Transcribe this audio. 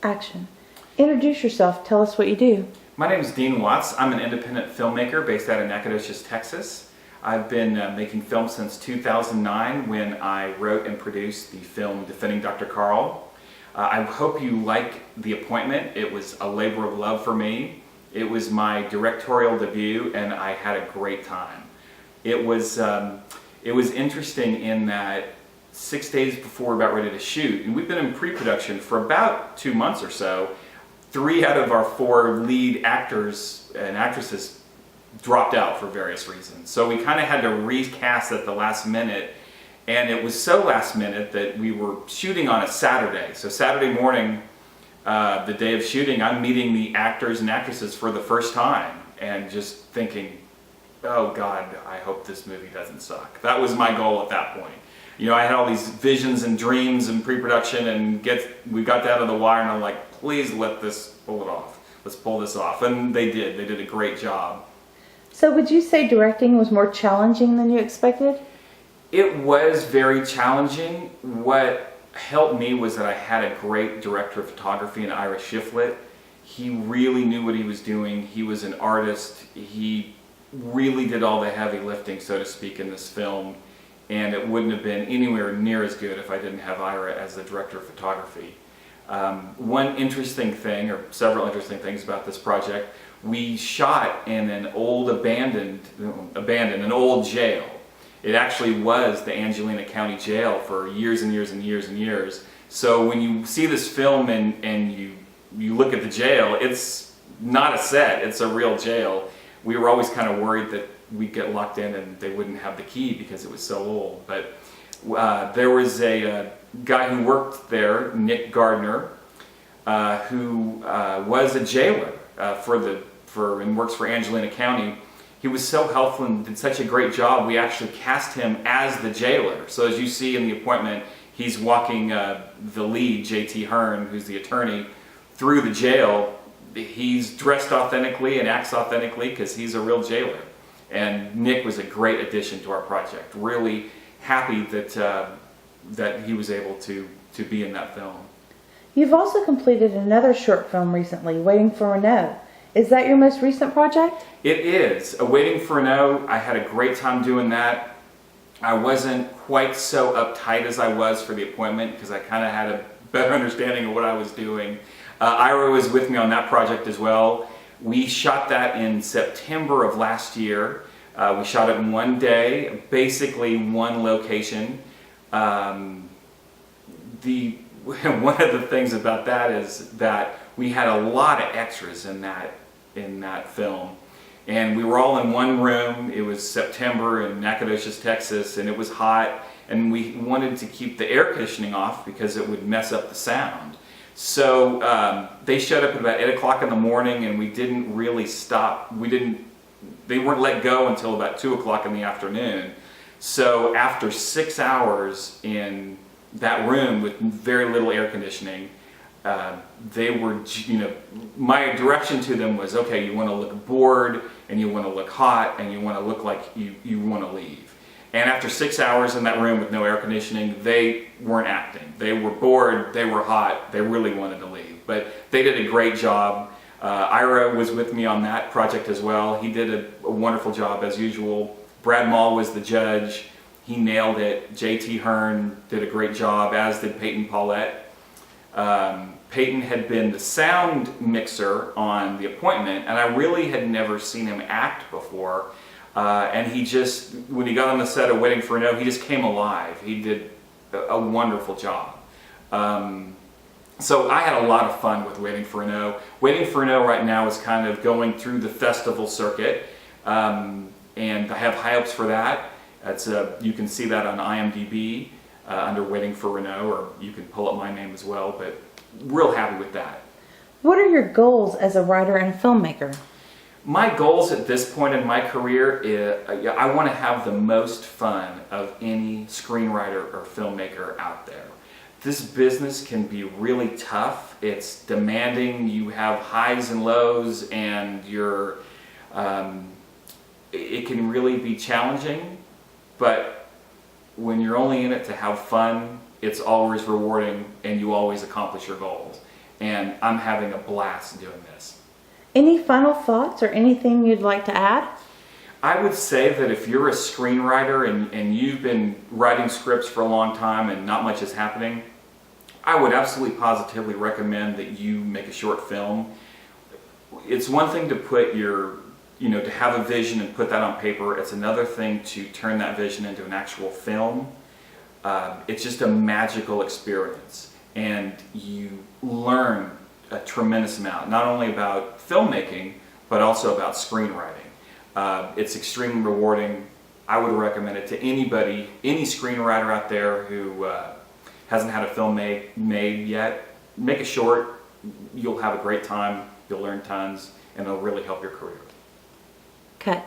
Action. Introduce yourself. Tell us what you do. My name is Dean Watts. I'm an independent filmmaker based out of Nacogdoches, Texas. I've been making film since 2009 when I wrote and produced the film Defending Dr. Carl. I hope you like The Appointment. It was a labor of love for me. It was my directorial debut and I had a great time. It was interesting in that 6 days before we were about ready to shoot, and we've been in pre-production for about 2 months or so, 3 out of our 4 lead actors and actresses dropped out for various reasons. So we kind of had to recast at the last minute, and it was so last minute that we were shooting on a Saturday. So Saturday morning, the day of shooting, I'm meeting the actors and actresses for the first time and just thinking, oh God, I hope this movie doesn't suck. That was my goal at that point. You know, I had all these visions and dreams in pre-production, and we got down to the wire and I'm like, please let this pull it off. Let's pull this off. And they did. They did a great job. So would you say directing was more challenging than you expected? It was very challenging. What helped me was that I had a great director of photography in Ira Shiflett. He really knew what he was doing. He was an artist. He really did all the heavy lifting, so to speak, in this film. And it wouldn't have been anywhere near as good if I didn't have Ira as the director of photography. One interesting thing, or several interesting things about this project, we shot in an old an old jail. It actually was the Angelina County Jail for years and years and years and years. So when you see this film and you look at the jail, it's not a set, it's a real jail. We were always kind of worried that we'd get locked in and they wouldn't have the key because it was so old. But there was a guy who worked there, Nick Gardner, who was a jailer and works for Angelina County. He was so helpful and did such a great job, we actually cast him as the jailer. So as you see in The Appointment, he's walking the lead, J.T. Hearn, who's the attorney, through the jail. He's dressed authentically and acts authentically because he's a real jailer. And Nick was a great addition to our project. Really happy that he was able to be in that film. You've also completed another short film recently, Waiting for a No. Is that your most recent project? It is. Waiting for a No. I had a great time doing that. I wasn't quite so uptight as I was for The Appointment because I kind of had a better understanding of what I was doing. Ira was with me on that project as well. We shot that in September of last year. We shot it in one day, basically one location. One of the things about that is that we had a lot of extras in that film. And we were all in one room. It was September in Nacogdoches, Texas, and it was hot. And we wanted to keep the air conditioning off because it would mess up the sound. So they showed up at about 8 o'clock in the morning, and we didn't really stop. They weren't let go until about 2 o'clock in the afternoon. So after 6 hours in that room with very little air conditioning, they were, my direction to them was, okay, you want to look bored, and you want to look hot, and you want to look like you want to leave. And after 6 hours in that room with no air conditioning, they weren't acting. They were bored, they were hot, they really wanted to leave. But they did a great job. Ira was with me on that project as well. He did a wonderful job as usual. Brad Mall was the judge. He nailed it. J.T. Hearn did a great job, as did Peyton Paulette. Peyton had been the sound mixer on The Appointment, and I really had never seen him act before. And he just, when he got on the set of Waiting for a No, he just came alive. He did a wonderful job. So I had a lot of fun with Waiting for a No. Waiting for a No right now is kind of going through the festival circuit, and I have high hopes for that. You can see that on IMDb under Waiting for a No, or you can pull up my name as well, but real happy with that. What are your goals as a writer and a filmmaker? My goals at this point in my career is I want to have the most fun of any screenwriter or filmmaker out there. This business can be really tough. It's demanding. You have highs and lows, and it can really be challenging. But when you're only in it to have fun, it's always rewarding, and you always accomplish your goals. and I'm having a blast doing this. Any final thoughts or anything you'd like to add? I would say that if you're a screenwriter and you've been writing scripts for a long time and not much is happening, I would absolutely positively recommend that you make a short film. It's one thing to put your, to have a vision and put that on paper. It's another thing to turn that vision into an actual film. It's just a magical experience, and you learn a tremendous amount, not only about filmmaking, but also about screenwriting. It's extremely rewarding. I would recommend it to anybody, any screenwriter out there who hasn't had a film made yet. Make a short. You'll have a great time. You'll learn tons, and it'll really help your career. Okay.